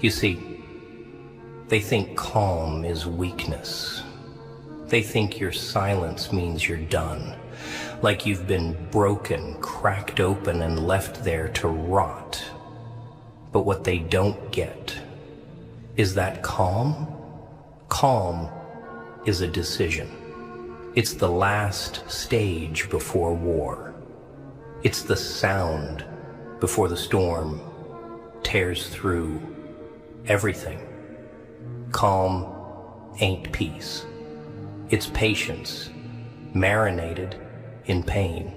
You see, they think calm is weakness. They think your silence means you're done, like you've been broken, cracked open, and left there to rot. But what they don't get is that calm is a decision. It's the last stage before war. It's the sound before the storm tears through everything. Calm ain't peace. It's patience, marinated in pain.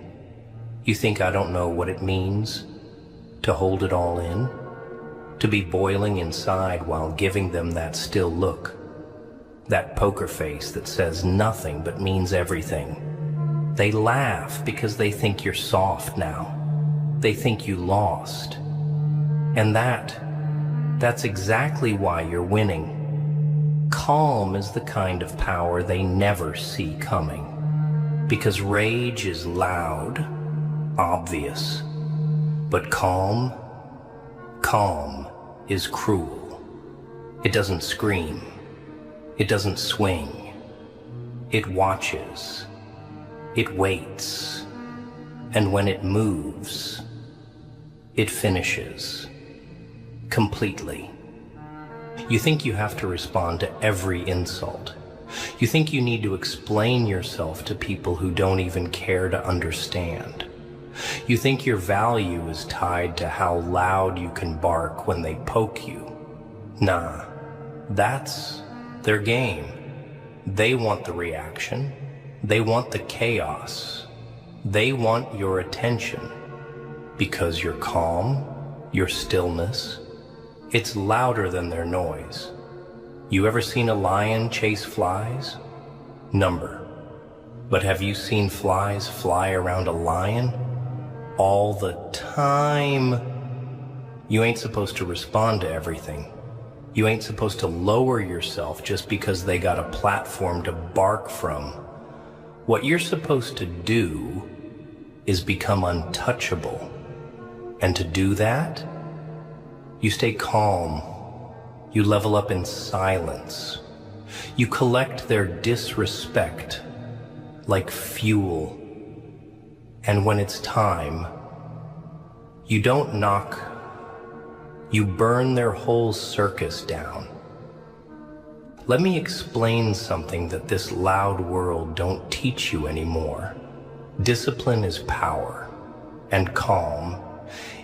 You think I don't know what it means to hold it all in? To be boiling inside while giving them that still look, that poker face that says nothing but means everything. They laugh because they think you're soft now. They think you lost. And that's exactly why you're winning. Calm is the kind of power they never see coming. Because rage is loud, obvious. But calm is cruel. It doesn't scream. It doesn't swing. It watches. It waits. And when it moves, it finishes. Completely. You think you have to respond to every insult. You think you need to explain yourself to people who don't even care to understand. You think your value is tied to how loud you can bark when they poke you. Nah, that's their game. They want the reaction. They want the chaos. They want your attention. Because your calm, your stillness, it's louder than their noise. You ever seen a lion chase flies? Number. But have you seen flies fly around a lion? All the time. You ain't supposed to respond to everything. You ain't supposed to lower yourself just because they got a platform to bark from. What you're supposed to do is become untouchable. And to do that, you stay calm. You level up in silence. You collect their disrespect like fuel. And when it's time, you don't knock, you burn their whole circus down. Let me explain something that this loud world don't teach you anymore. Discipline is power, and calm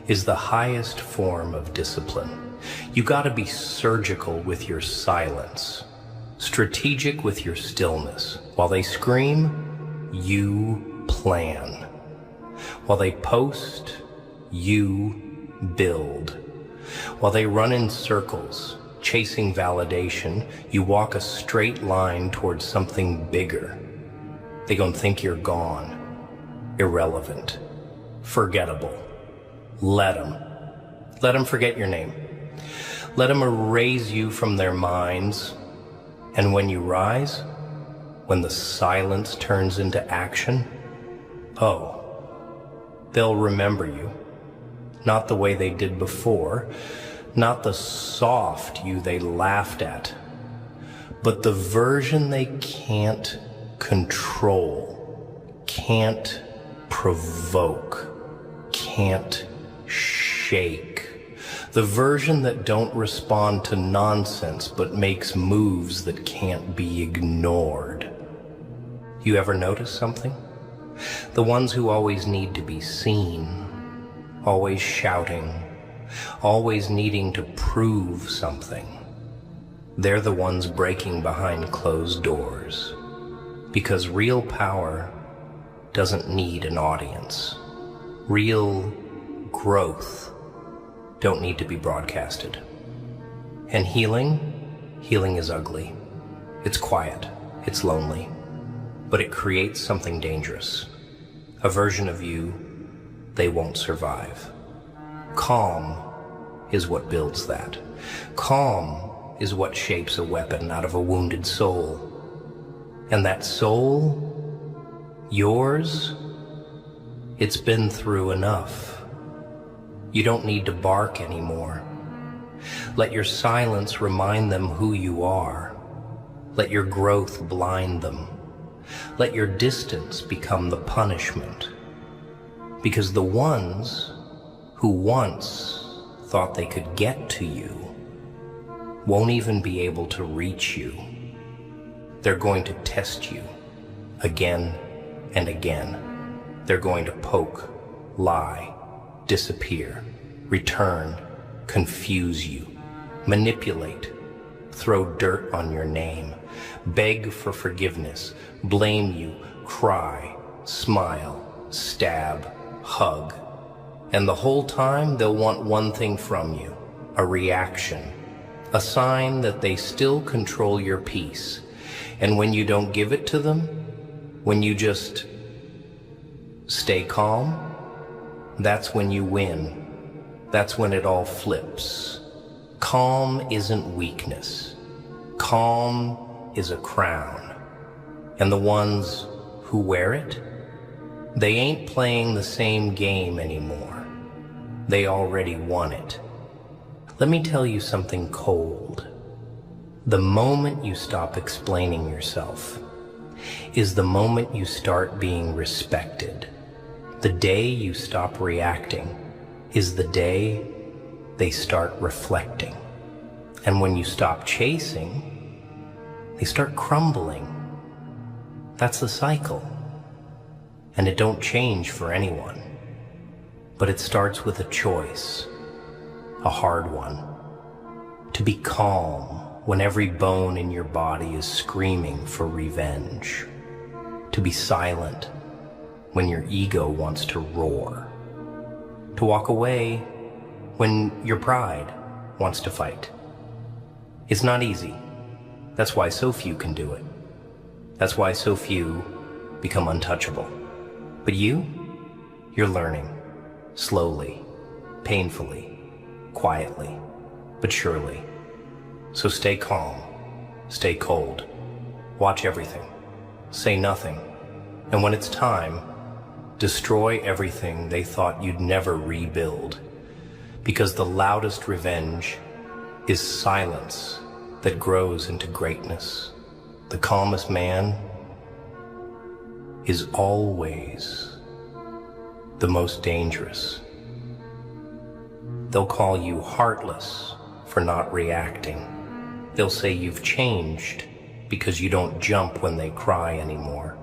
is the highest form of discipline. You gotta be surgical with your silence, strategic with your stillness. While they scream, you plan. While they post, you build. While they run in circles, chasing validation, you walk a straight line towards something bigger. They gon' think you're gone, irrelevant, forgettable. Let them forget your name. Let them erase you from their minds. And when you rise, when the silence turns into action, they'll remember you. Not the way they did before, not the soft you they laughed at, but the version they can't control, can't provoke, can't shake. The version that don't respond to nonsense but makes moves that can't be ignored. You ever notice something? The ones who always need to be seen, always shouting, always needing to prove something. They're the ones breaking behind closed doors. Because real power doesn't need an audience. Real growth don't need to be broadcasted. And healing is ugly. It's quiet, it's lonely, but it creates something dangerous. A version of you they won't survive. Calm is what builds that. Calm is what shapes a weapon out of a wounded soul. And that soul, yours, it's been through enough. You don't need to bark anymore. Let your silence remind them who you are. Let your growth blind them. Let your distance become the punishment. Because the ones who once thought they could get to you won't even be able to reach you. They're going to test you again and again. They're going to poke, lie, disappear, return, confuse you, manipulate, throw dirt on your name, beg for forgiveness, blame you, cry, smile, stab, hug. And the whole time they'll want one thing from you, a reaction, a sign that they still control your peace. And when you don't give it to them, when you just stay calm, that's when you win. That's when it all flips. Calm isn't weakness. Calm is a crown. And the ones who wear it, they ain't playing the same game anymore. They already won it. Let me tell you something cold. The moment you stop explaining yourself is the moment you start being respected. The day you stop reacting is the day they start reflecting. And when you stop chasing, they start crumbling. That's the cycle. And it don't change for anyone. But it starts with a choice, a hard one. To be calm when every bone in your body is screaming for revenge. To be silent when your ego wants to roar. To walk away when your pride wants to fight. It's not easy. That's why so few can do it. That's why so few become untouchable. But you're learning, slowly, painfully, quietly, but surely. So stay calm, stay cold, watch everything, say nothing, and when it's time, destroy everything they thought you'd never rebuild. Because the loudest revenge is silence that grows into greatness. The calmest man is always the most dangerous. They'll call you heartless for not reacting. They'll say you've changed because you don't jump when they cry anymore.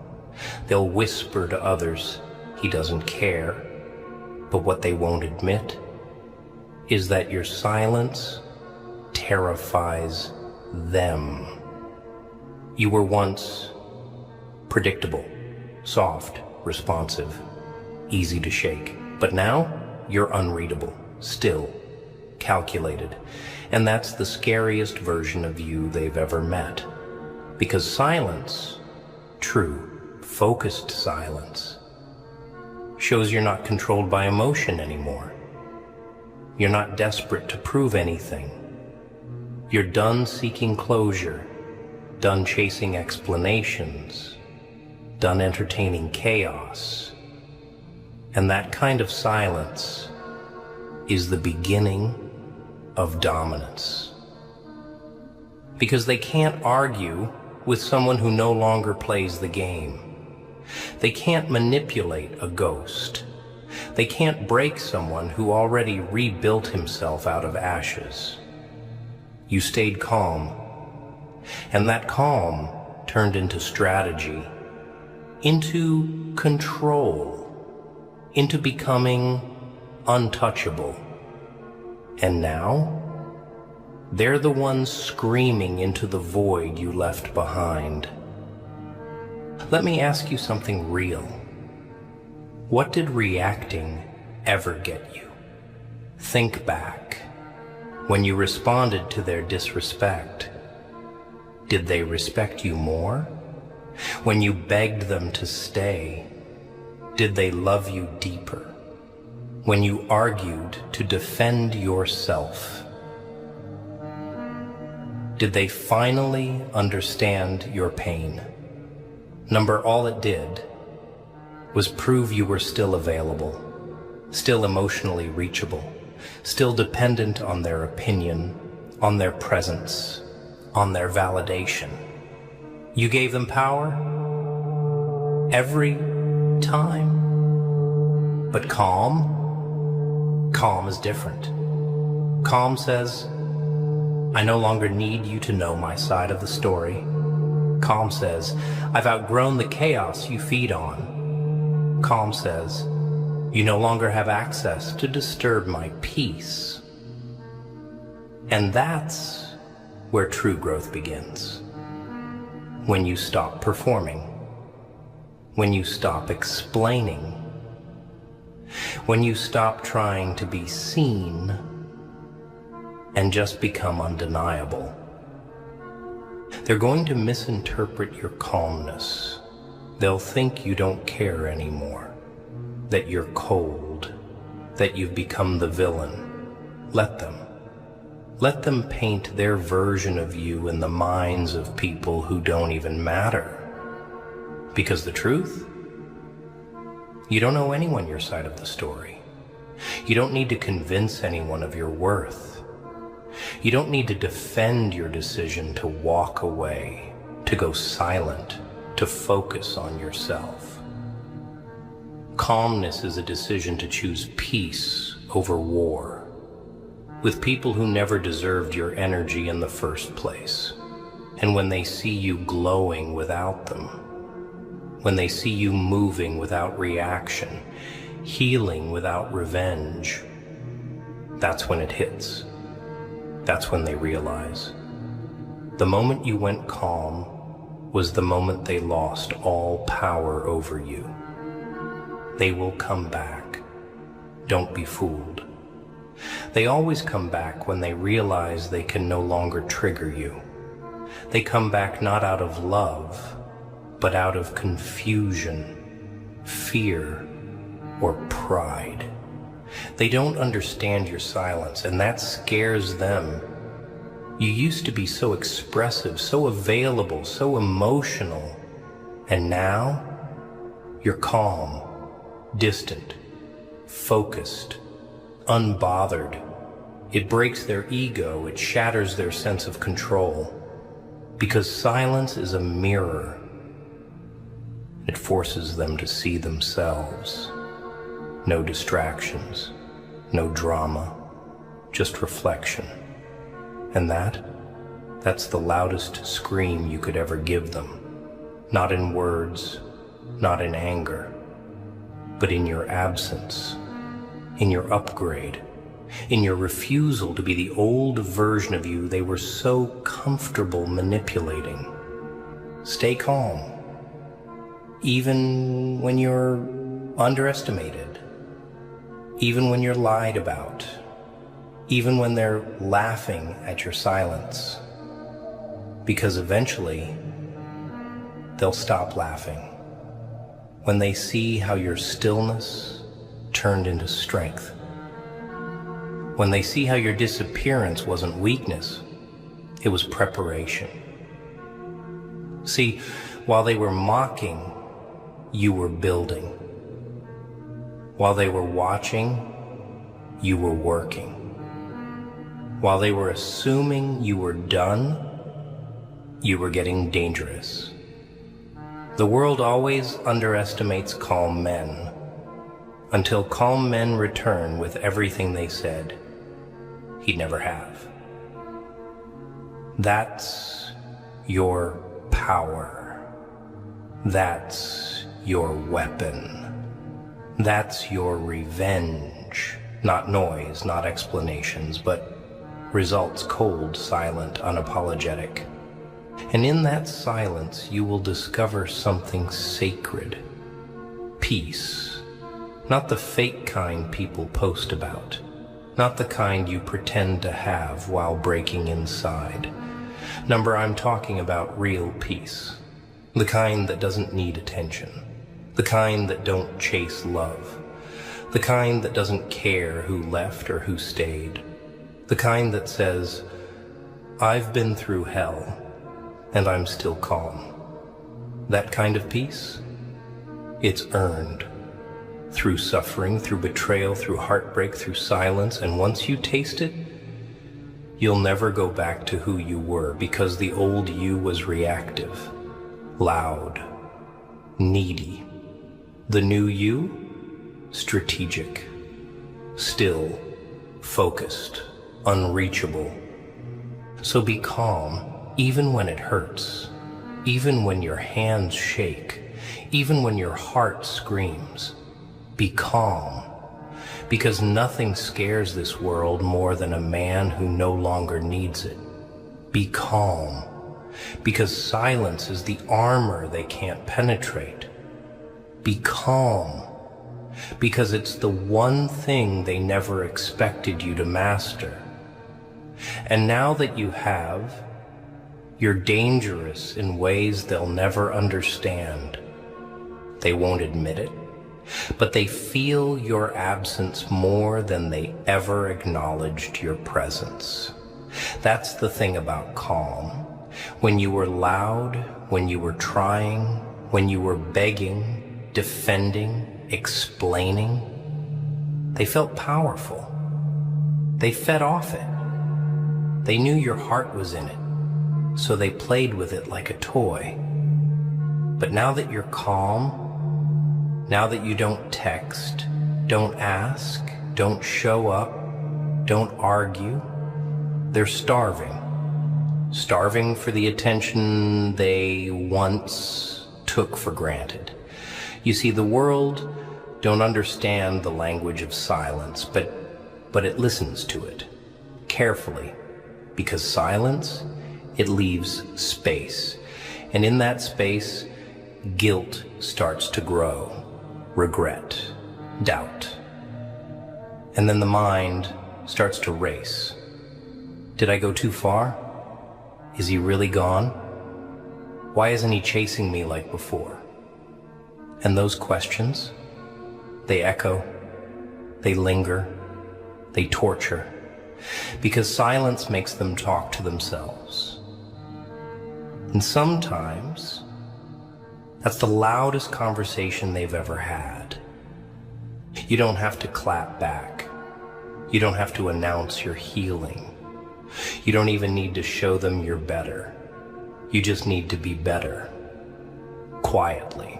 They'll whisper to others he doesn't care, but what they won't admit is that your silence terrifies them. You were once predictable, soft, responsive, easy to shake. But now you're unreadable, still, calculated. And that's the scariest version of you they've ever met. Because silence, true, focused silence, shows you're not controlled by emotion anymore. You're not desperate to prove anything. You're done seeking closure, done chasing explanations, done entertaining chaos. And that kind of silence is the beginning of dominance. Because they can't argue with someone who no longer plays the game. They can't manipulate a ghost. They can't break someone who already rebuilt himself out of ashes. You stayed calm, and that calm turned into strategy, into control, into becoming untouchable. And now, they're the ones screaming into the void you left behind. Let me ask you something real. What did reacting ever get you? Think back. When you responded to their disrespect, did they respect you more? When you begged them to stay, did they love you deeper? When you argued to defend yourself, did they finally understand your pain? All it did was prove you were still available, still emotionally reachable, still dependent on their opinion, on their presence, on their validation. You gave them power every time. But calm is different. Calm says, I no longer need you to know my side of the story. Calm says, I've outgrown the chaos you feed on. Calm says, you no longer have access to disturb my peace. And that's where true growth begins. When you stop performing. When you stop explaining. When you stop trying to be seen and just become undeniable. They're going to misinterpret your calmness. They'll think you don't care anymore, that you're cold, that you've become the villain. Let them. Let them paint their version of you in the minds of people who don't even matter. Because the truth? You don't owe anyone your side of the story. You don't need to convince anyone of your worth. You don't need to defend your decision to walk away, to go silent, to focus on yourself. Calmness is a decision to choose peace over war, with people who never deserved your energy in the first place. And when they see you glowing without them, when they see you moving without reaction, healing without revenge, that's when it hits. That's when they realize. The moment you went calm was the moment they lost all power over you. They will come back. Don't be fooled. They always come back when they realize they can no longer trigger you. They come back not out of love, but out of confusion, fear, or pride. They don't understand your silence, and that scares them. You used to be so expressive, so available, so emotional, and now you're calm, distant, focused, unbothered. It breaks their ego, it shatters their sense of control, because silence is a mirror. It forces them to see themselves. No distractions, no drama, just reflection. And that's the loudest scream you could ever give them. Not in words, not in anger, but in your absence, in your upgrade, in your refusal to be the old version of you they were so comfortable manipulating. Stay calm, even when you're underestimated, even when you're lied about, even when they're laughing at your silence, because eventually they'll stop laughing when they see how your stillness turned into strength, when they see how your disappearance wasn't weakness, it was preparation. See, while they were mocking, you were building. While they were watching, you were working. While they were assuming you were done, you were getting dangerous. The world always underestimates calm men, until calm men return with everything they said he'd never have. That's your power. That's your weapon. That's your revenge. Not noise, not explanations, but results cold, silent, unapologetic. And in that silence, you will discover something sacred. Peace. Not the fake kind people post about. Not the kind you pretend to have while breaking inside. Number, I'm talking about real peace. The kind that doesn't need attention. The kind that don't chase love. The kind that doesn't care who left or who stayed. The kind that says, I've been through hell, and I'm still calm. That kind of peace, it's earned. through suffering, through betrayal, through heartbreak, through silence, and once you taste it, you'll never go back to who you were, because the old you was reactive, loud, needy. The new you, strategic, still, focused, unreachable. So be calm, even when it hurts, even when your hands shake, even when your heart screams. Be calm, because nothing scares this world more than a man who no longer needs it. Be calm, because silence is the armor they can't penetrate. Be calm, because it's the one thing they never expected you to master. And now that you have, you're dangerous in ways they'll never understand. They won't admit it, but they feel your absence more than they ever acknowledged your presence. That's the thing about calm. When you were loud, when you were trying, when you were begging, defending, explaining, they felt powerful. They fed off it. They knew your heart was in it, so they played with it like a toy. But now that you're calm, now that you don't text, don't ask, don't show up, don't argue, they're starving. Starving for the attention they once took for granted. You see, the world don't understand the language of silence, but it listens to it carefully, because silence, it leaves space. And in that space, guilt starts to grow. Regret, doubt. And then the mind starts to race. Did I go too far? Is he really gone? Why isn't he chasing me like before? And those questions, they echo, they linger, they torture, because silence makes them talk to themselves. And sometimes, that's the loudest conversation they've ever had. You don't have to clap back. You don't have to announce you're healing. You don't even need to show them you're better. You just need to be better. Quietly.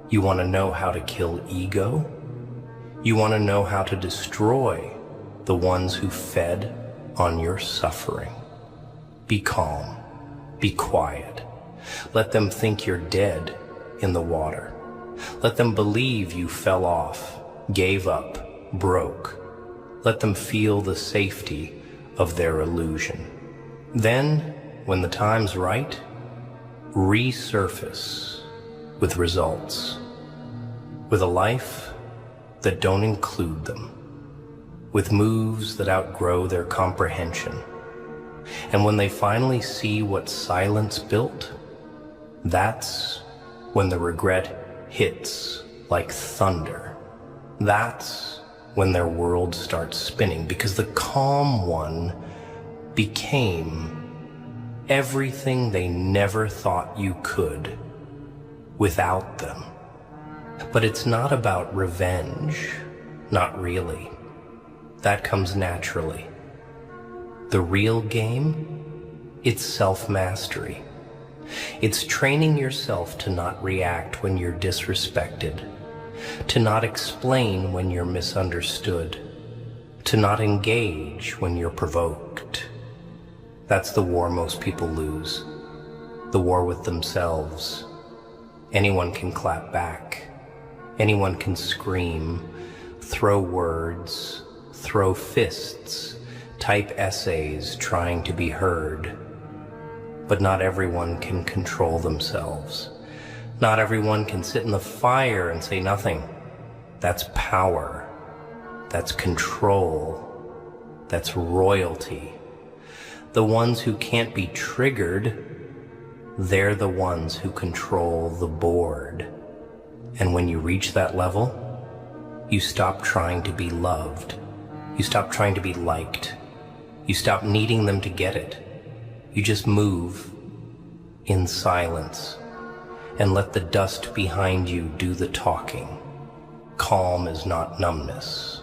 You want to know how to kill ego? You want to know how to destroy the ones who fed on your suffering. Be calm. Be quiet. Let them think you're dead in the water. Let them believe you fell off, gave up, broke. Let them feel the safety of their illusion. Then, when the time's right, resurface with results, with a life that don't include them, with moves that outgrow their comprehension. And when they finally see what silence built, that's when the regret hits like thunder. That's when their world starts spinning, because the calm one became everything they never thought you could without them. But it's not about revenge, not really. That comes naturally. The real game, it's self-mastery. It's training yourself to not react when you're disrespected, to not explain when you're misunderstood, to not engage when you're provoked. That's the war most people lose, the war with themselves. Anyone can clap back. Anyone can scream, throw words, throw fists, type essays trying to be heard. But not everyone can control themselves. Not everyone can sit in the fire and say nothing. That's power. That's control. That's royalty. The ones who can't be triggered, they're the ones who control the board. And when you reach that level, you stop trying to be loved. You stop trying to be liked. You stop needing them to get it. You just move in silence and let the dust behind you do the talking. Calm is not numbness.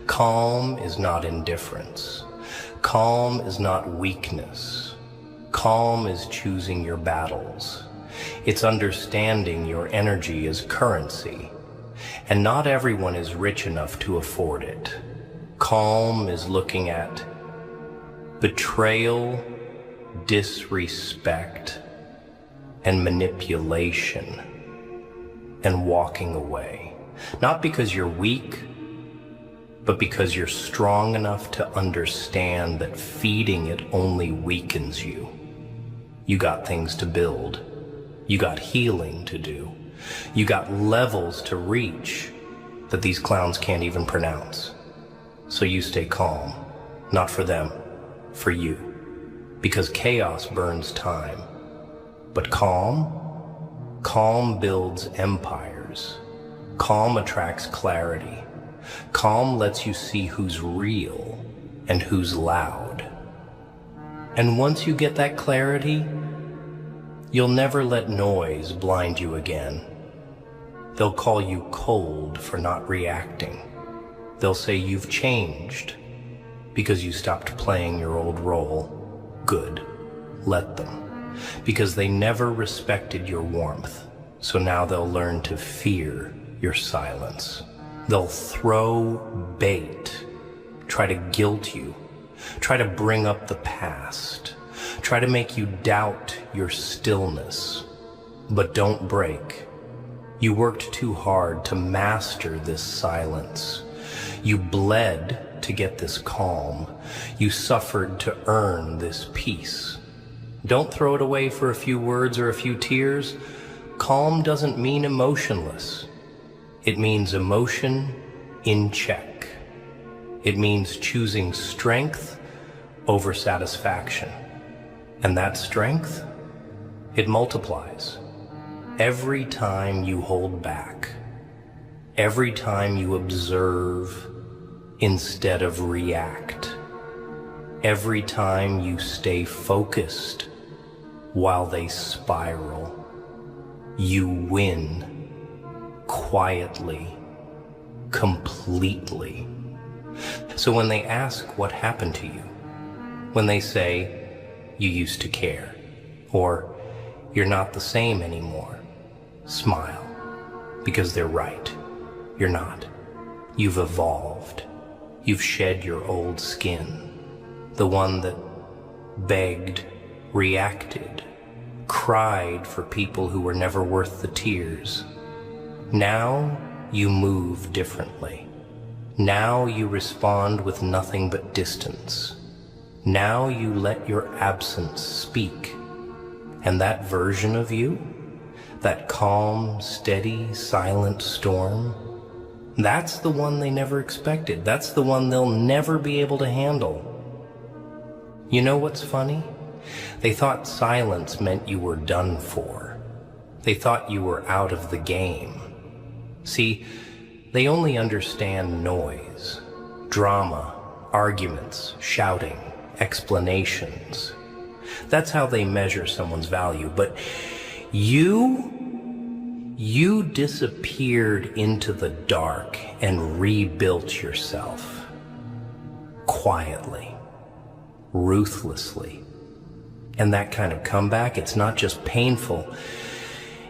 Calm is not indifference. Calm is not weakness. Calm is choosing your battles. It's understanding your energy as currency, and not everyone is rich enough to afford it. Calm is looking at betrayal, disrespect, and manipulation, and walking away. Not because you're weak, but because you're strong enough to understand that feeding it only weakens you. You got things to build. You got healing to do. You got levels to reach that these clowns can't even pronounce. So you stay calm, not for them, for you. Because chaos burns time. But calm builds empires. Calm attracts clarity. Calm lets you see who's real and who's loud. And once you get that clarity, you'll never let noise blind you again. They'll call you cold for not reacting. They'll say you've changed because you stopped playing your old role. Good, let them. Because they never respected your warmth, so now they'll learn to fear your silence. They'll throw bait, try to guilt you, try to bring up the past, try to make you doubt your stillness. But don't break. You worked too hard to master this silence. You bled to get this calm. You suffered to earn this peace. Don't throw it away for a few words or a few tears. Calm doesn't mean emotionless. It means emotion in check. It means choosing strength over satisfaction. And that strength, it multiplies. Every time you hold back, every time you observe instead of react, every time you stay focused while they spiral, you win quietly, completely. So when they ask what happened to you, when they say you used to care, or you're not the same anymore, smile, because they're right. You're not. You've evolved. You've shed your old skin, the one that begged, reacted, cried for people who were never worth the tears. Now you move differently. Now you respond with nothing but distance. Now you let your absence speak. And that version of you, that calm, steady, silent storm, that's the one they never expected. That's the one they'll never be able to handle. You know what's funny? They thought silence meant you were done for. They thought you were out of the game. See, they only understand noise, drama, arguments, shouting, explanations. That's how they measure someone's value. But you disappeared into the dark and rebuilt yourself. Quietly, ruthlessly. And that kind of comeback, it's not just painful,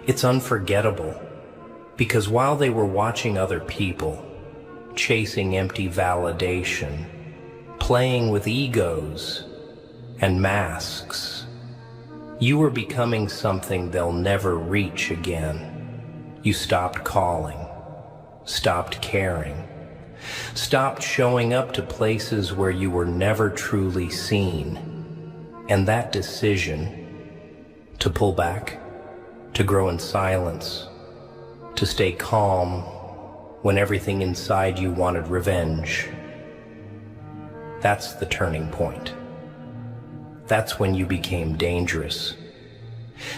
it's unforgettable. Because while they were watching other people, chasing empty validation, playing with egos and masks, you were becoming something they'll never reach again. You stopped calling, stopped caring, stopped showing up to places where you were never truly seen. And that decision to pull back, to grow in silence, to stay calm when everything inside you wanted revenge, that's the turning point. That's when you became dangerous.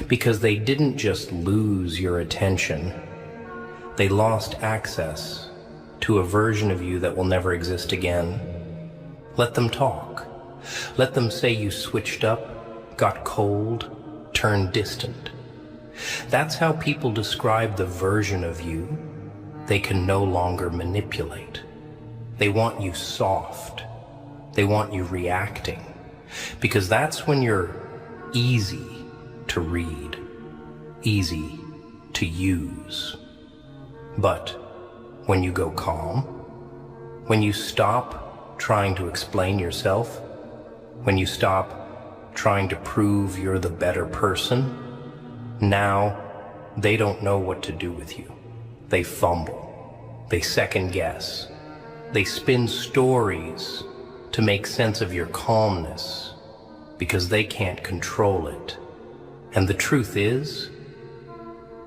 Because they didn't just lose your attention, they lost access to a version of you that will never exist again. Let them talk. Let them say you switched up, got cold, turned distant. That's how people describe the version of you they can no longer manipulate. They want you soft. They want you reacting, because that's when you're easy to read, easy to use. But when you go calm, when you stop trying to explain yourself, when you stop trying to prove you're the better person, now they don't know what to do with you. They fumble, they second guess, they spin stories to make sense of your calmness because they can't control it. And the truth is,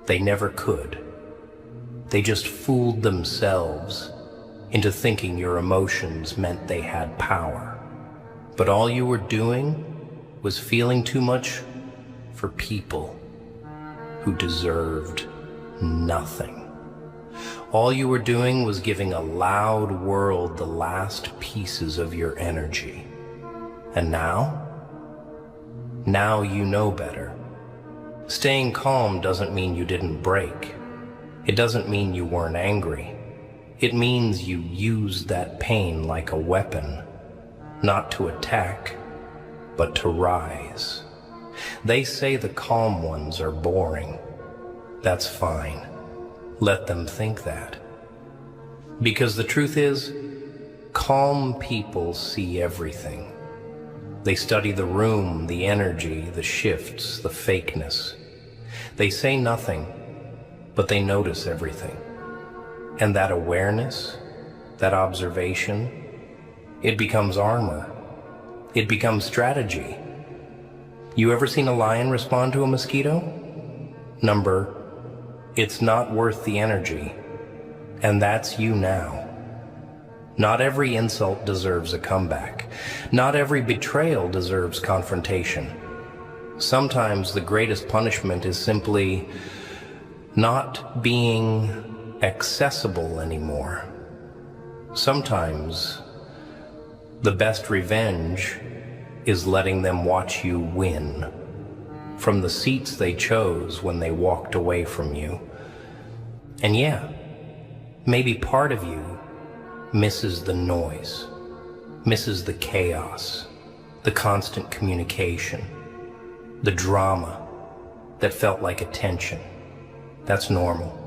they never could. They just fooled themselves into thinking your emotions meant they had power. But all you were doing was feeling too much for people who deserved nothing. All you were doing was giving a loud world the last pieces of your energy. And now you know better. Staying calm doesn't mean you didn't break. It doesn't mean you weren't angry. It means you used that pain like a weapon, not to attack, but to rise. They say the calm ones are boring. That's fine. Let them think that. Because the truth is, calm people see everything. They study the room, the energy, the shifts, the fakeness. They say nothing, but they notice everything. And that awareness, that observation, it becomes armor. It becomes strategy. You ever seen a lion respond to a mosquito? Number, it's not worth the energy. And that's you now. Not every insult deserves a comeback. Not every betrayal deserves confrontation. Sometimes the greatest punishment is simply not being accessible anymore. Sometimes the best revenge is letting them watch you win from the seats they chose when they walked away from you. And yeah, maybe part of you misses the noise, misses the chaos, the constant communication, the drama that felt like attention. That's normal.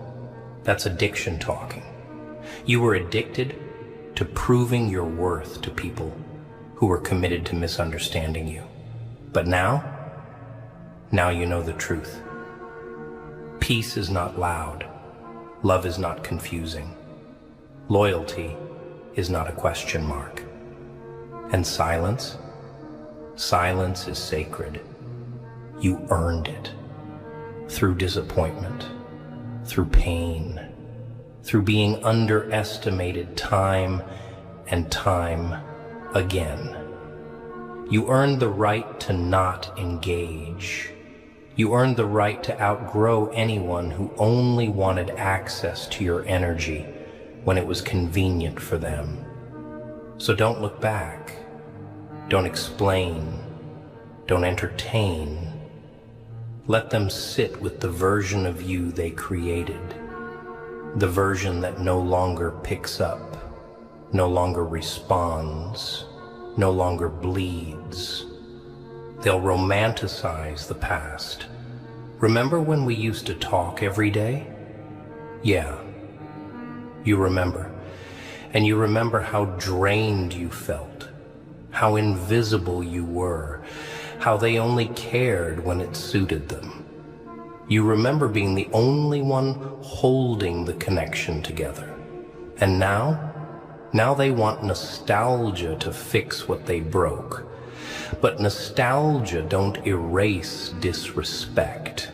That's addiction talking. You were addicted to proving your worth to people who were committed to misunderstanding you. But now you know the truth. Peace is not loud. Love is not confusing. Loyalty is not a question mark. And silence is sacred. You earned it through disappointment, through pain, through being underestimated time and time again. You earned the right to not engage. You earned the right to outgrow anyone who only wanted access to your energy when it was convenient for them. So don't look back. Don't explain. Don't entertain. Let them sit with the version of you they created. The version that no longer picks up, no longer responds, no longer bleeds. They'll romanticize the past. Remember when we used to talk every day? Yeah, you remember. And you remember how drained you felt, how invisible you were, how they only cared when it suited them. You remember being the only one holding the connection together. And now they want nostalgia to fix what they broke. But nostalgia don't erase disrespect.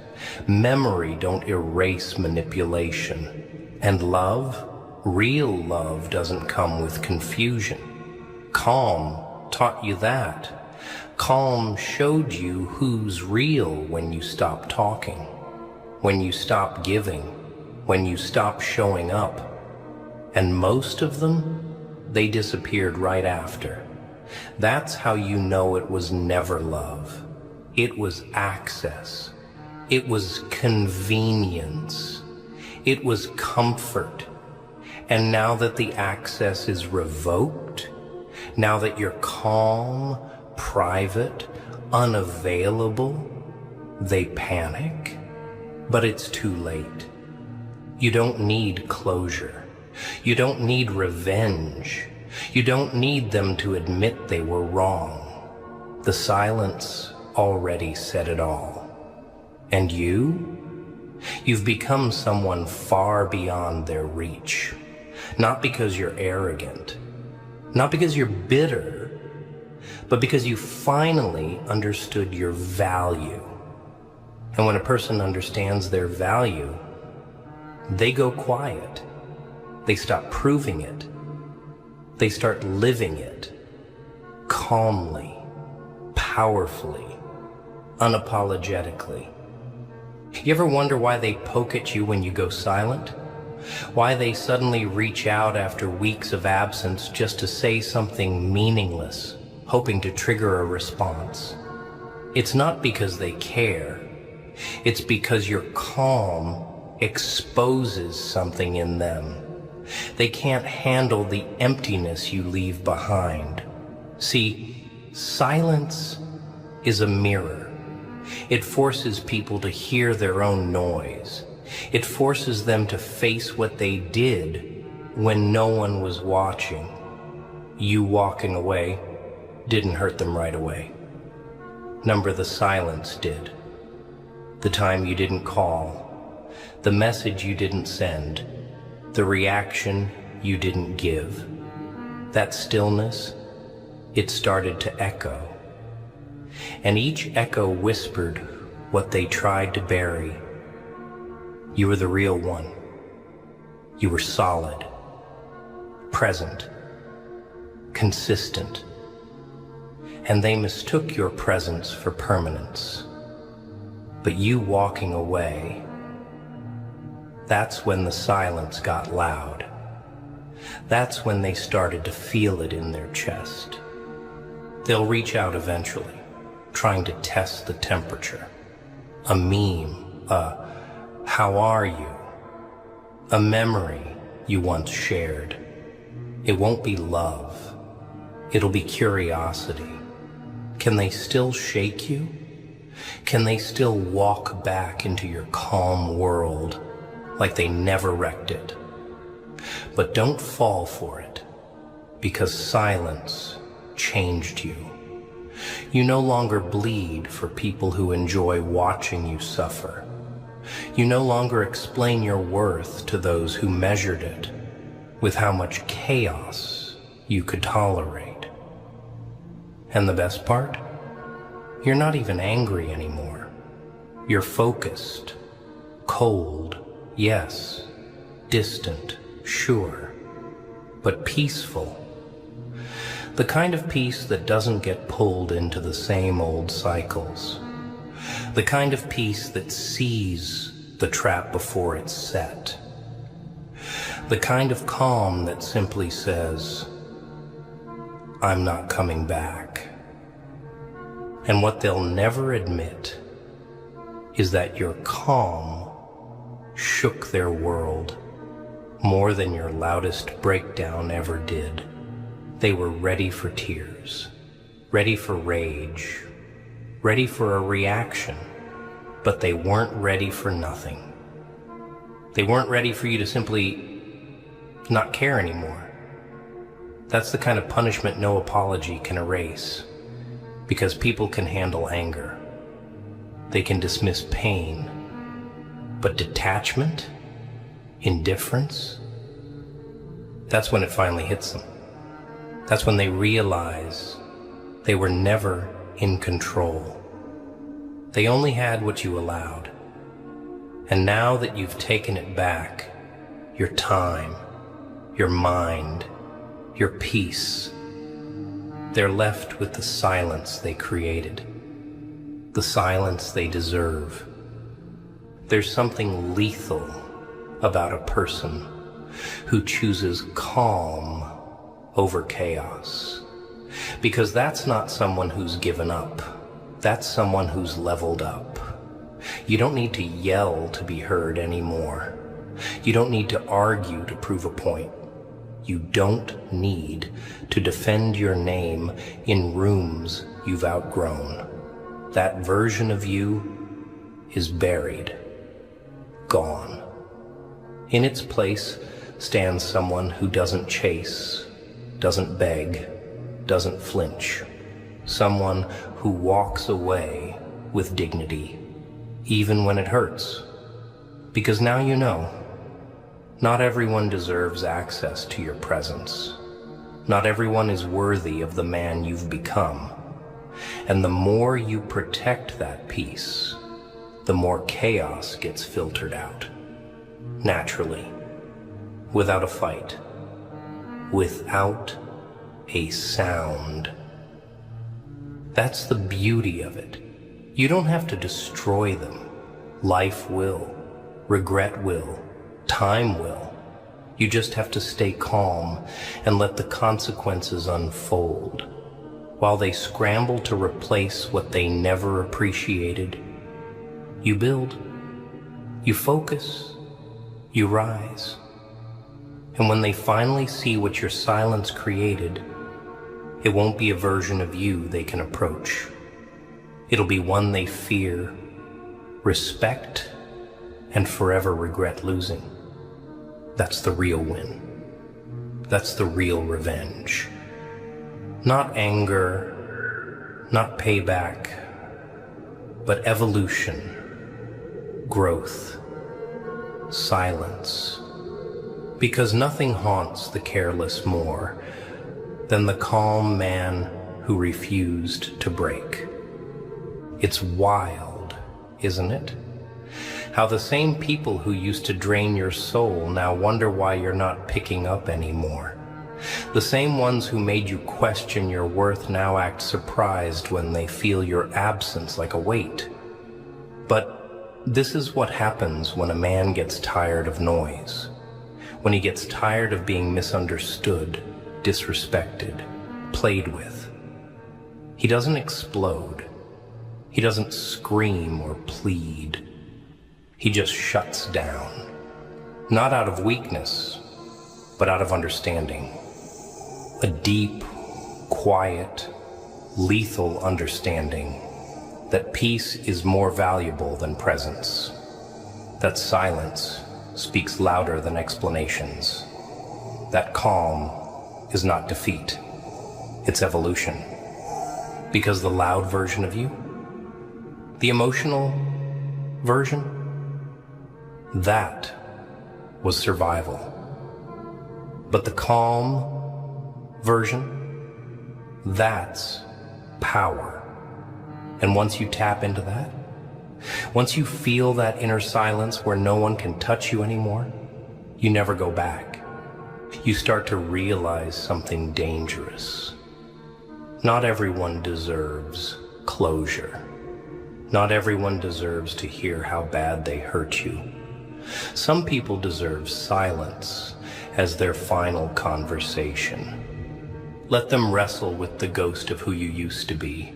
Memory don't erase manipulation. And love, real love, doesn't come with confusion. Calm taught you that. Calm showed you who's real when you stop talking, when you stop giving, when you stop showing up. And most of them, they disappeared right after. That's how you know it was never love. It was access. It was convenience. It was comfort. And now that the access is revoked, now that you're calm, private, unavailable, they panic. But it's too late. You don't need closure. You don't need revenge. You don't need them to admit they were wrong. The silence already said it all. And you've become someone far beyond their reach. Not because you're arrogant, not because you're bitter, but because you finally understood your value. And when a person understands their value, they go quiet. They stop proving it. They start living it calmly, powerfully, unapologetically. You ever wonder why they poke at you when you go silent? Why they suddenly reach out after weeks of absence just to say something meaningless, hoping to trigger a response? It's not because they care. It's because your calm exposes something in them. They can't handle the emptiness you leave behind. See, silence is a mirror. It forces people to hear their own noise. It forces them to face what they did when no one was watching. You walking away didn't hurt them right away. Number the silence did. The time you didn't call, the message you didn't send, the reaction you didn't give. That stillness, it started to echo. And each echo whispered what they tried to bury. You were the real one. You were solid, present, consistent. And they mistook your presence for permanence. But you walking away, that's when the silence got loud. That's when they started to feel it in their chest. They'll reach out eventually, trying to test the temperature. A meme, how are you? A memory you once shared. It won't be love. It'll be curiosity. Can they still shake you? Can they still walk back into your calm world like they never wrecked it? But don't fall for it, because silence changed you. You no longer bleed for people who enjoy watching you suffer. You no longer explain your worth to those who measured it with how much chaos you could tolerate. And the best part? You're not even angry anymore. You're focused, cold, yes, distant, sure, but peaceful. The kind of peace that doesn't get pulled into the same old cycles. The kind of peace that sees the trap before it's set. The kind of calm that simply says, I'm not coming back. And what they'll never admit is that your calm shook their world more than your loudest breakdown ever did. They were ready for tears, ready for rage, ready for a reaction, but they weren't ready for nothing. They weren't ready for you to simply not care anymore. That's the kind of punishment no apology can erase. Because people can handle anger. They can dismiss pain. But detachment, indifference, that's when it finally hits them. That's when they realize they were never in control. They only had what you allowed. And now that you've taken it back, your time, your mind, your peace, they're left with the silence they created, the silence they deserve. There's something lethal about a person who chooses calm over chaos, because that's not someone who's given up. That's someone who's leveled up. You don't need to yell to be heard anymore. You don't need to argue to prove a point. You don't need to defend your name in rooms you've outgrown. That version of you is buried, gone. In its place stands someone who doesn't chase, doesn't beg, doesn't flinch. Someone who walks away with dignity, even when it hurts. Because now you know, not everyone deserves access to your presence. Not everyone is worthy of the man you've become. And the more you protect that peace, the more chaos gets filtered out. Naturally, without a fight, without a sound. That's the beauty of it. You don't have to destroy them. Life will, regret will, time will. You just have to stay calm and let the consequences unfold. While they scramble to replace what they never appreciated, you build, you focus, you rise. And when they finally see what your silence created, it won't be a version of you they can approach. It'll be one they fear, respect, and forever regret losing. That's the real win. That's the real revenge. Not anger, not payback, but evolution, growth, silence. Because nothing haunts the careless more than the calm man who refused to break. It's wild, isn't it? How the same people who used to drain your soul now wonder why you're not picking up anymore. The same ones who made you question your worth now act surprised when they feel your absence like a weight. But this is what happens when a man gets tired of noise. When he gets tired of being misunderstood, disrespected, played with. He doesn't explode. He doesn't scream or plead. He just shuts down. Not out of weakness, but out of understanding. A deep, quiet, lethal understanding that peace is more valuable than presence. That silence speaks louder than explanations. That calm is not defeat, it's evolution. Because the loud version of you, the emotional version, that was survival. But the calm version, that's power. And once you tap into that, once you feel that inner silence where no one can touch you anymore, you never go back. You start to realize something dangerous. Not everyone deserves closure. Not everyone deserves to hear how bad they hurt you. Some people deserve silence as their final conversation. Let them wrestle with the ghost of who you used to be.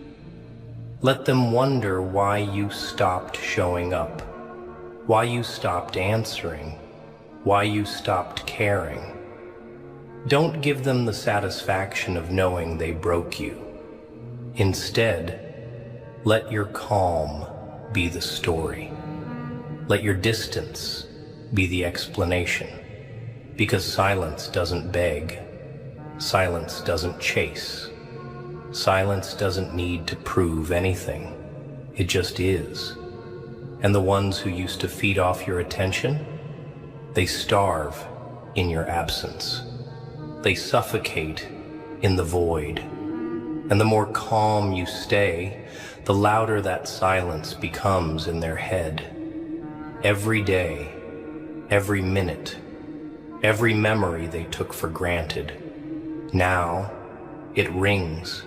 Let them wonder why you stopped showing up, why you stopped answering, why you stopped caring. Don't give them the satisfaction of knowing they broke you. Instead, let your calm be the story. Let your distance be the explanation. Because silence doesn't beg. Silence doesn't chase. Silence doesn't need to prove anything. It just is. And the ones who used to feed off your attention, they starve in your absence. They suffocate in the void. And the more calm you stay, the louder that silence becomes in their head. Every day, every minute, every memory they took for granted, now it rings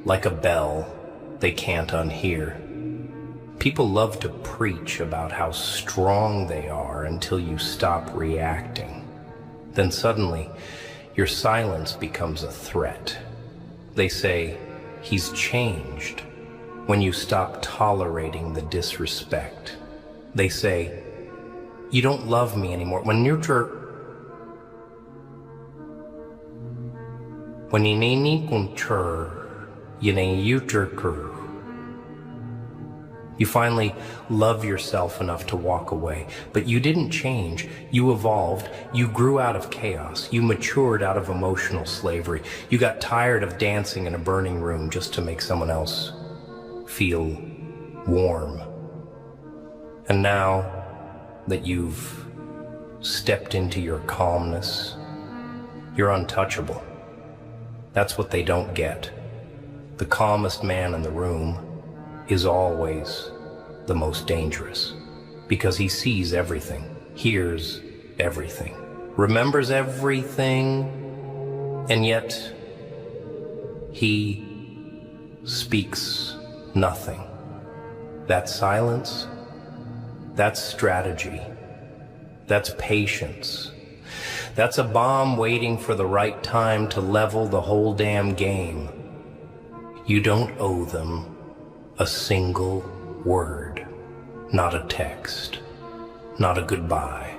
like a bell they can't unhear. People love to preach about how strong they are until you stop reacting. Then suddenly, your silence becomes a threat. They say, he's changed, when you stop tolerating the disrespect. They say, you don't love me anymore, when you're When you finally love yourself enough to walk away, but you didn't change. You evolved. You grew out of chaos. You matured out of emotional slavery. You got tired of dancing in a burning room just to make someone else feel warm. And now that you've stepped into your calmness, you're untouchable. That's what they don't get. The calmest man in the room is always the most dangerous, because he sees everything, hears everything, remembers everything, and yet he speaks nothing. That's silence. That's strategy. That's patience. That's a bomb waiting for the right time to level the whole damn game. You don't owe them a single word, not a text, not a goodbye,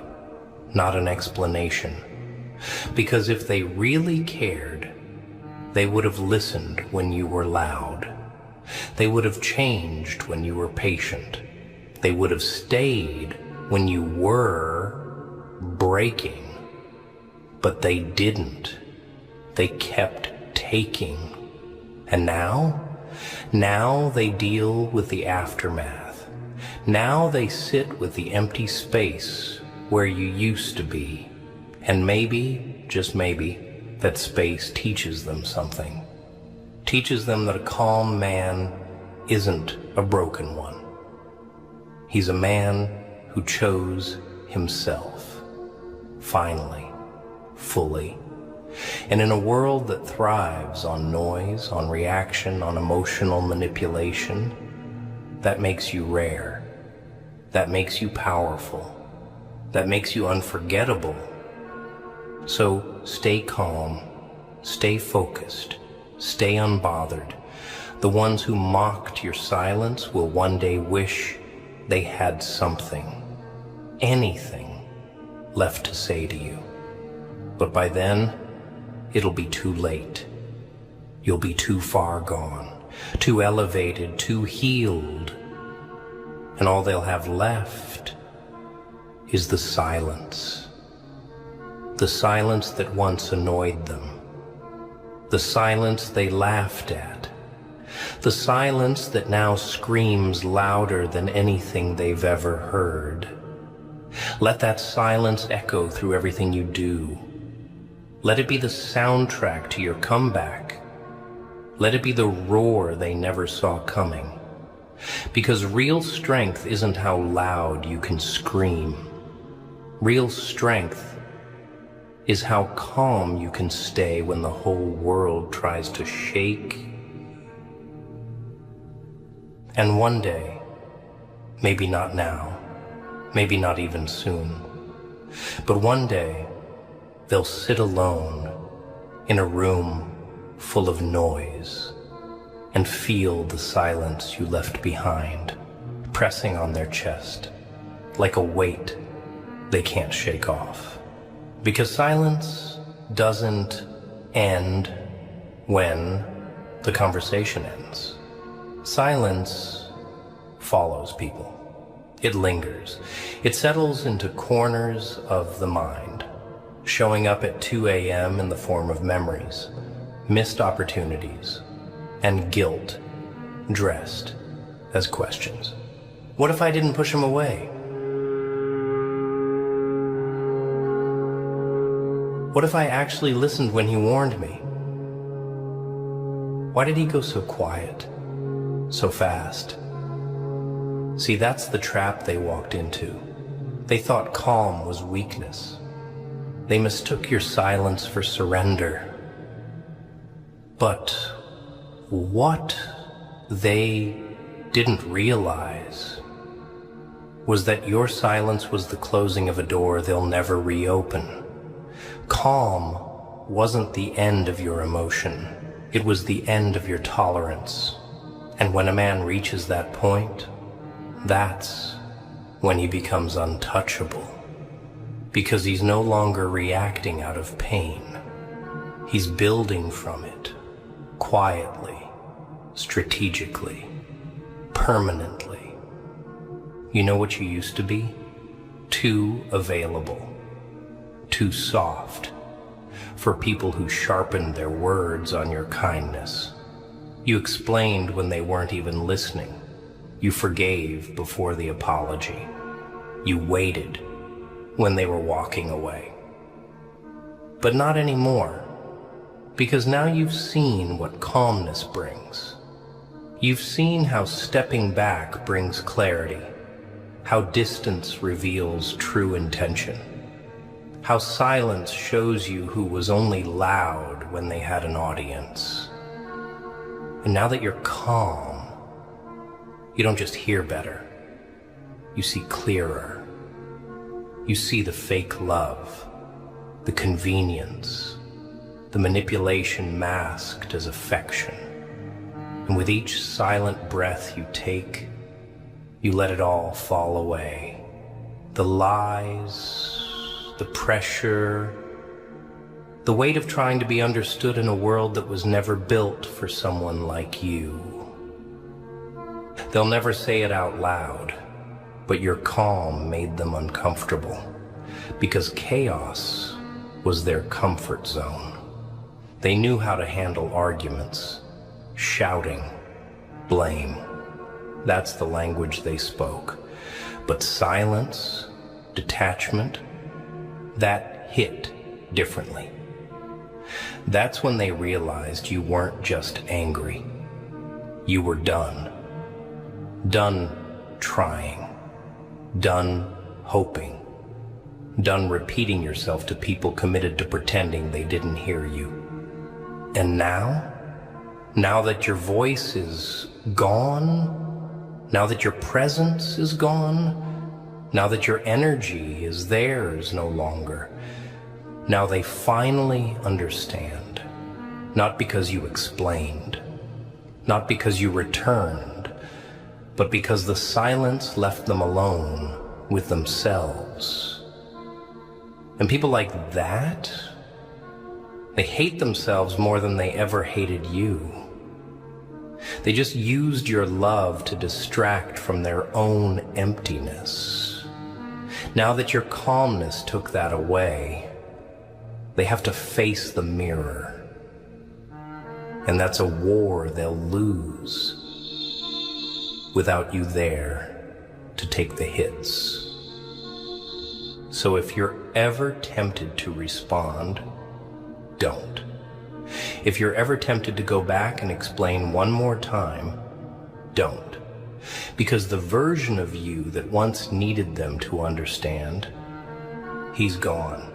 not an explanation. Because if they really cared, they would have listened when you were loud. They would have changed when you were patient. They would have stayed when you were breaking. But they didn't. They kept taking. And now they deal with the aftermath. Now they sit with the empty space where you used to be. And maybe, just maybe, that space teaches them something. Teaches them that a calm man isn't a broken one. He's a man who chose himself. Finally. Fully. And in a world that thrives on noise, on reaction, on emotional manipulation, that makes you rare. That makes you powerful. That makes you unforgettable. So stay calm, stay focused, stay unbothered. The ones who mocked your silence will one day wish they had something, anything, left to say to you. But by then, it'll be too late. You'll be too far gone, too elevated, too healed. And all they'll have left is the silence. The silence that once annoyed them. The silence they laughed at. The silence that now screams louder than anything they've ever heard. Let that silence echo through everything you do. Let it be the soundtrack to your comeback. Let it be the roar they never saw coming. Because real strength isn't how loud you can scream. Real strength is how calm you can stay when the whole world tries to shake. And one day, maybe not now, maybe not even soon, but one day, they'll sit alone in a room full of noise and feel the silence you left behind pressing on their chest like a weight they can't shake off. Because silence doesn't end when the conversation ends. Silence follows people. It lingers. It settles into corners of the mind, showing up at 2 a.m. in the form of memories, missed opportunities, and guilt dressed as questions. What if I didn't push him away? What if I actually listened when he warned me? Why did he go so quiet, so fast? See, that's the trap they walked into. They thought calm was weakness. They mistook your silence for surrender. But what they didn't realize was that your silence was the closing of a door they'll never reopen. Calm wasn't the end of your emotion. It was the end of your tolerance. And when a man reaches that point, that's when he becomes untouchable. Because he's no longer reacting out of pain. He's building from it, quietly, strategically, permanently. You know what you used to be? Too available, too soft, for people who sharpened their words on your kindness. You explained when they weren't even listening. You forgave before the apology. You waited when they were walking away. But not anymore, because now you've seen what calmness brings. You've seen how stepping back brings clarity, how distance reveals true intention, how silence shows you who was only loud when they had an audience. And now that you're calm, you don't just hear better, you see clearer. You see the fake love, the convenience, the manipulation masked as affection. And with each silent breath you take, you let it all fall away. The lies, the pressure, the weight of trying to be understood in a world that was never built for someone like you. They'll never say it out loud, but your calm made them uncomfortable, because chaos was their comfort zone. They knew how to handle arguments, shouting, blame. That's the language they spoke. But silence, detachment, that hit differently. That's when they realized you weren't just angry. You were done. Done trying. Done hoping. Done repeating yourself to people committed to pretending they didn't hear you. And now that your voice is gone, now that your presence is gone, now that your energy is theirs no longer, now they finally understand. Not because you explained, not because you returned, but because the silence left them alone with themselves. And people like that, they hate themselves more than they ever hated you. They just used your love to distract from their own emptiness. Now that your calmness took that away, they have to face the mirror. And that's a war they'll lose without you there to take the hits. So if you're ever tempted to respond, don't. If you're ever tempted to go back and explain one more time, don't. Because the version of you that once needed them to understand, he's gone.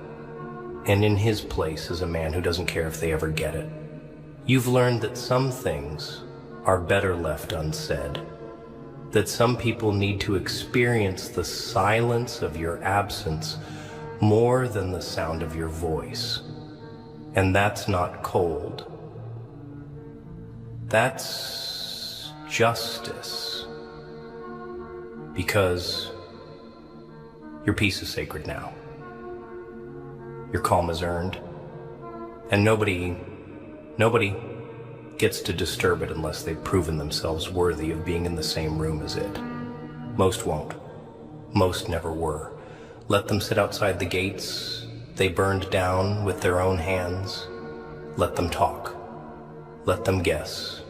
And in his place is a man who doesn't care if they ever get it. You've learned that some things are better left unsaid. That some people need to experience the silence of your absence more than the sound of your voice. And that's not cold. That's justice. Because your peace is sacred now. Your calm is earned. And nobody gets to disturb it unless they've proven themselves worthy of being in the same room as it. Most won't. Most never were. Let them sit outside the gates they burned down with their own hands. Let them talk. Let them guess.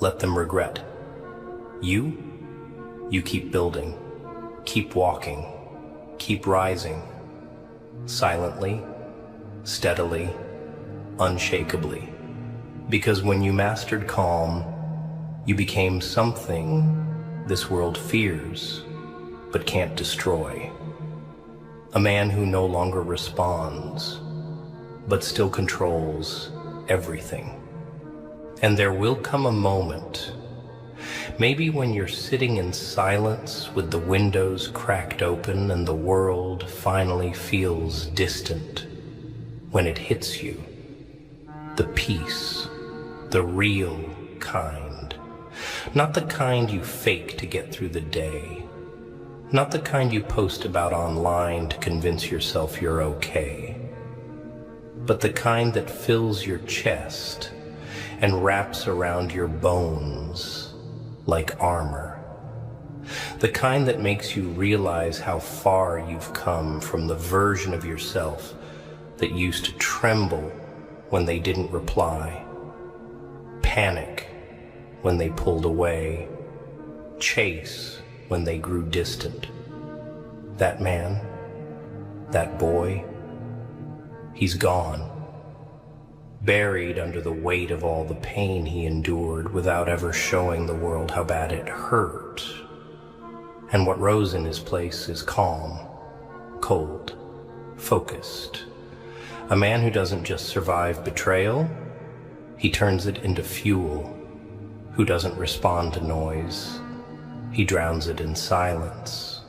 Let them regret. You keep building. Keep walking. Keep rising. Silently, steadily, unshakably. Because when you mastered calm, you became something this world fears, but can't destroy. A man who no longer responds, but still controls everything. And there will come a moment, maybe when you're sitting in silence with the windows cracked open and the world finally feels distant, when it hits you, the peace, the real kind. Not the kind you fake to get through the day. Not the kind you post about online to convince yourself you're okay. but the kind that fills your chest and wraps around your bones like armor. The kind that makes you realize how far you've come from the version of yourself that used to tremble when they didn't reply, panic when they pulled away, chase when they grew distant. That man, that boy, he's gone, buried under the weight of all the pain he endured without ever showing the world how bad it hurt. And what rose in his place is calm, cold, focused. A man who doesn't just survive betrayal, he turns it into fuel. Who doesn't respond to noise, he drowns it in silence.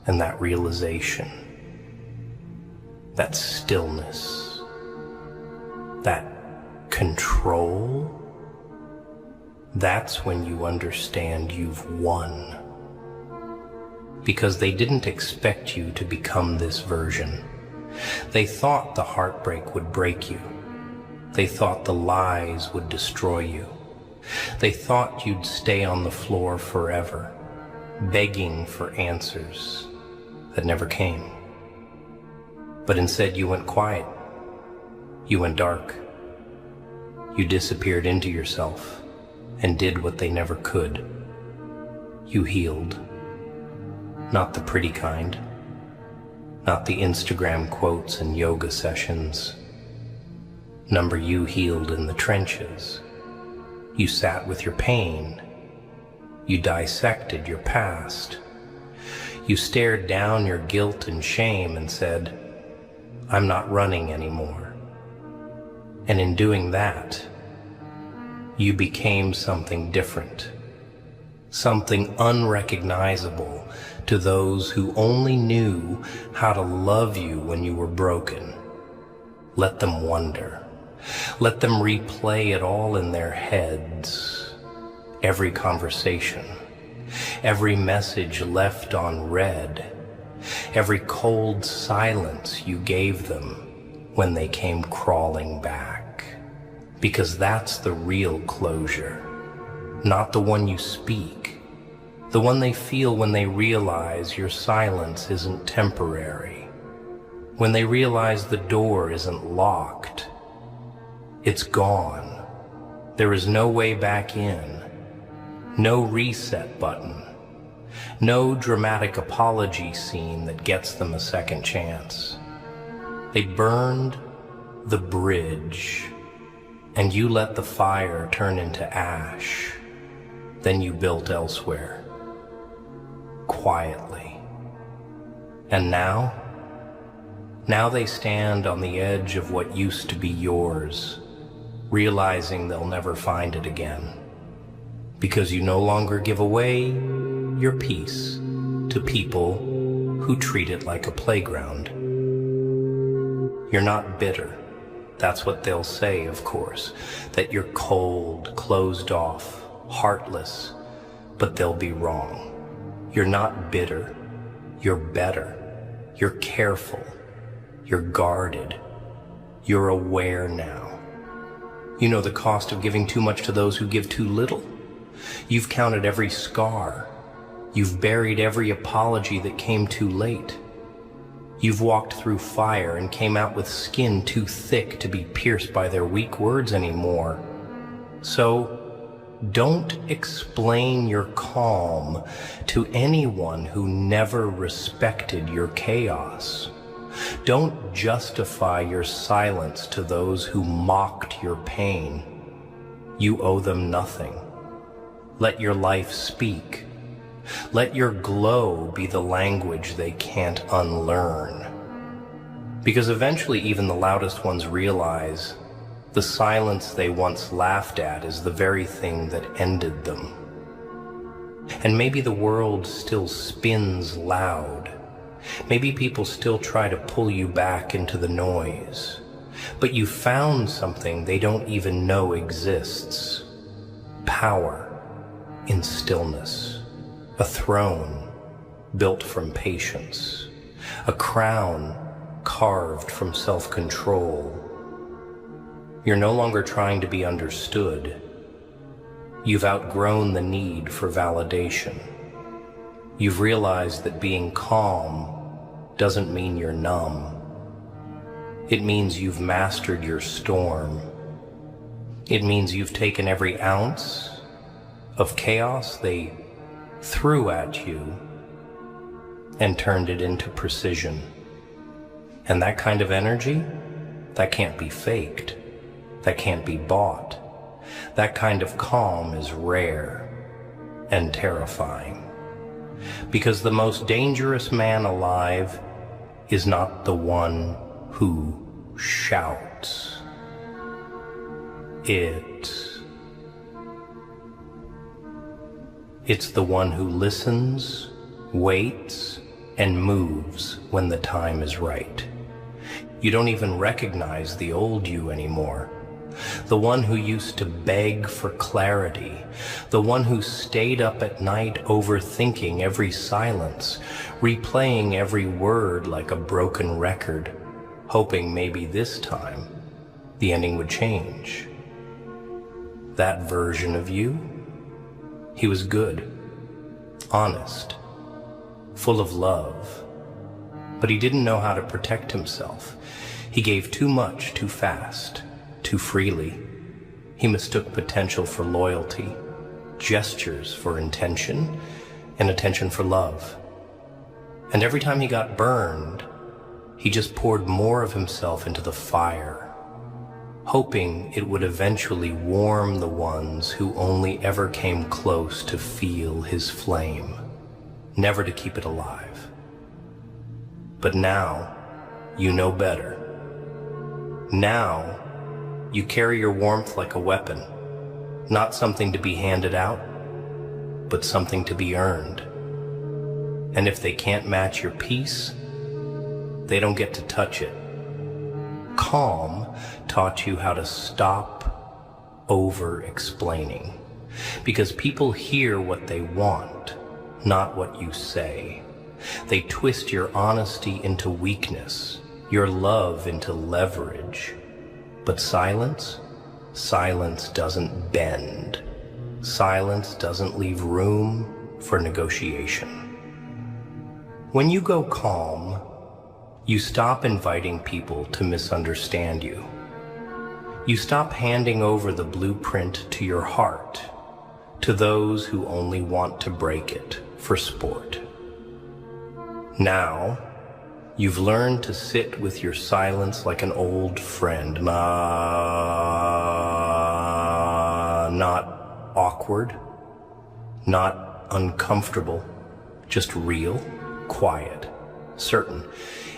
And that realization, that stillness, that control, that's when you understand you've won. Because they didn't expect you to become this version. They thought the heartbreak would break you. They thought the lies would destroy you. They thought you'd stay on the floor forever, begging for answers that never came. But instead you went quiet. You went dark. You disappeared into yourself and did what they never could. You healed. Not the pretty kind. Not the Instagram quotes and yoga sessions. Number, you healed in the trenches. You sat with your pain. You dissected your past. You stared down your guilt and shame and said, I'm not running anymore. And in doing that, you became something different, something unrecognizable to those who only knew how to love you when you were broken. Let them wonder. Let them replay it all in their heads. Every conversation, every message left unread, every cold silence you gave them when they came crawling back. Because that's the real closure, not the one you speak, the one they feel when they realize your silence isn't temporary, when they realize the door isn't locked. It's gone. There is no way back in, no reset button, no dramatic apology scene that gets them a second chance. They burned the bridge, and you let the fire turn into ash. Then you built elsewhere, quietly. And now they stand on the edge of what used to be yours, realizing they'll never find it again. Because you no longer give away your peace to people who treat it like a playground. You're not bitter. That's what they'll say, of course, that you're cold, closed off, heartless, but they'll be wrong. You're not bitter. You're better. You're careful. You're guarded. You're aware now. You know the cost of giving too much to those who give too little. You've counted every scar. You've buried every apology that came too late. You've walked through fire and came out with skin too thick to be pierced by their weak words anymore. So don't explain your calm to anyone who never respected your chaos. Don't justify your silence to those who mocked your pain. You owe them nothing. Let your life speak. Let your glow be the language they can't unlearn. Because eventually even the loudest ones realize the silence they once laughed at is the very thing that ended them. And maybe the world still spins loud. Maybe people still try to pull you back into the noise. But you found something they don't even know exists. Power in stillness. A throne built from patience. A crown carved from self-control. You're no longer trying to be understood. You've outgrown the need for validation. You've realized that being calm doesn't mean you're numb. It means you've mastered your storm. It means you've taken every ounce of chaos they threw at you and turned it into precision. And that kind of energy, that can't be faked. That can't be bought. That kind of calm is rare and terrifying. Because the most dangerous man alive is not the one who shouts. It's the one who listens, waits, and moves when the time is right. You don't even recognize the old you anymore. The one who used to beg for clarity, the one who stayed up at night overthinking every silence, replaying every word like a broken record, hoping maybe this time the ending would change. That version of you, he was good, honest, full of love, but he didn't know how to protect himself. He gave too much, too fast, too freely. He mistook potential for loyalty, gestures for intention, and attention for love. And every time he got burned, he just poured more of himself into the fire, hoping it would eventually warm the ones who only ever came close to feel his flame, never to keep it alive. But now, you know better. Now, you carry your warmth like a weapon, not something to be handed out, but something to be earned. And if they can't match your peace, they don't get to touch it. Calm taught you how to stop over-explaining, because people hear what they want, not what you say. They twist your honesty into weakness, your love into leverage. But silence doesn't bend. Silence doesn't leave room for negotiation. When you go calm, you stop inviting people to misunderstand you. You stop handing over the blueprint to your heart to those who only want to break it for sport. Now, you've learned to sit with your silence like an old friend. Not awkward, not uncomfortable, just real, quiet, certain.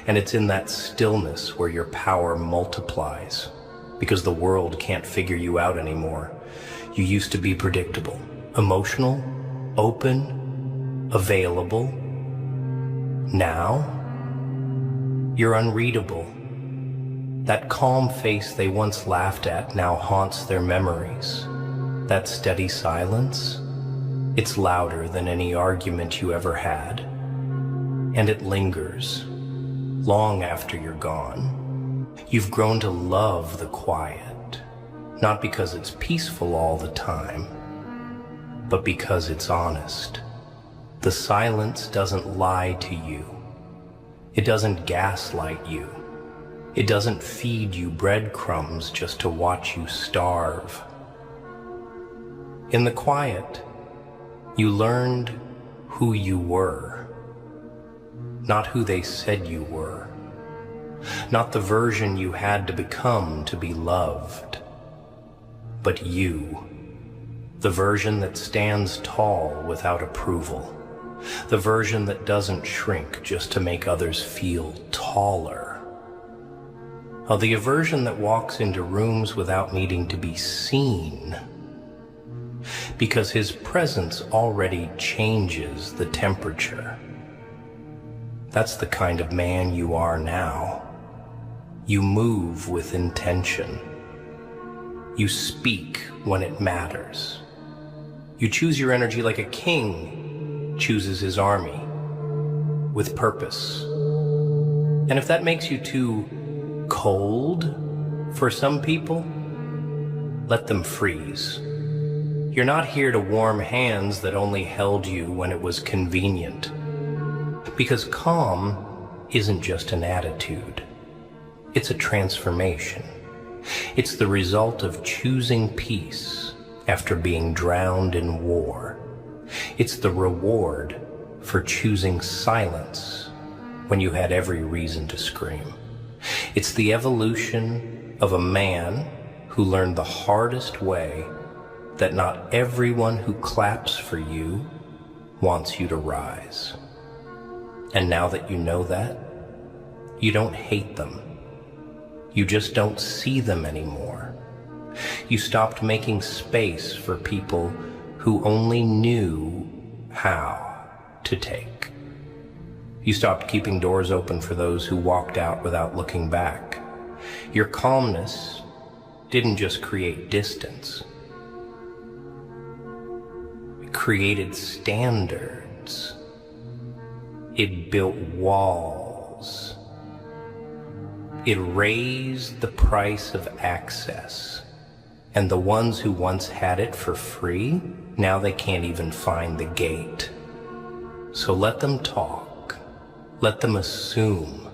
And it's in that stillness where your power multiplies, because the world can't figure you out anymore. You used to be predictable, emotional, open, available. Now, you're unreadable. That calm face they once laughed at now haunts their memories. That steady silence, it's louder than any argument you ever had. And it lingers, long after you're gone. You've grown to love the quiet, not because it's peaceful all the time, but because it's honest. The silence doesn't lie to you. It doesn't gaslight you. It doesn't feed you breadcrumbs just to watch you starve. In the quiet, you learned who you were, not who they said you were, not the version you had to become to be loved, but you, the version that stands tall without approval, the version that doesn't shrink just to make others feel taller. The version that walks into rooms without needing to be seen, because his presence already changes the temperature. That's the kind of man you are now. You move with intention. You speak when it matters. You choose your energy like a king chooses his army, with purpose. And if that makes you too cold for some people, Let them freeze. You're not here to warm hands that only held you when it was convenient. Because calm isn't just an attitude. It's a transformation. It's the result of choosing peace after being drowned in war. It's the reward for choosing silence when you had every reason to scream. It's the evolution of a man who learned the hardest way that not everyone who claps for you wants you to rise. And now that you know that, you don't hate them. You just don't see them anymore. You stopped making space for people who only knew how to take. You stopped keeping doors open for those who walked out without looking back. Your calmness didn't just create distance. It created standards. It built walls. It raised the price of access. And the ones who once had it for free, now they can't even find the gate. So let them talk. Let them assume.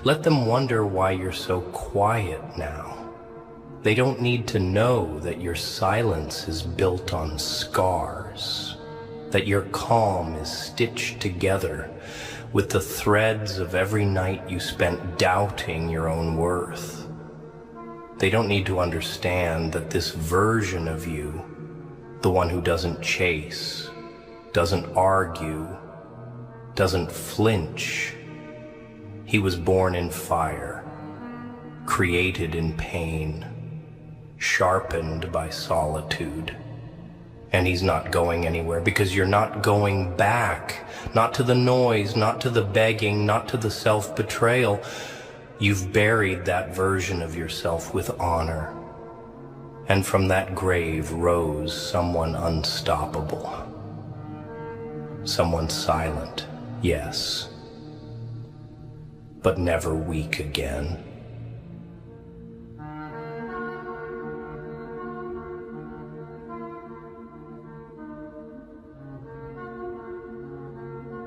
Let them wonder why you're so quiet now. They don't need to know that your silence is built on scars, that your calm is stitched together with the threads of every night you spent doubting your own worth. They don't need to understand that this version of you, the one who doesn't chase, doesn't argue, doesn't flinch, he was born in fire, created in pain, sharpened by solitude. And he's not going anywhere because you're not going back, not to the noise, not to the begging, not to the self-betrayal. You've buried that version of yourself with honor. And from that grave rose someone unstoppable. Someone silent, yes, but never weak again.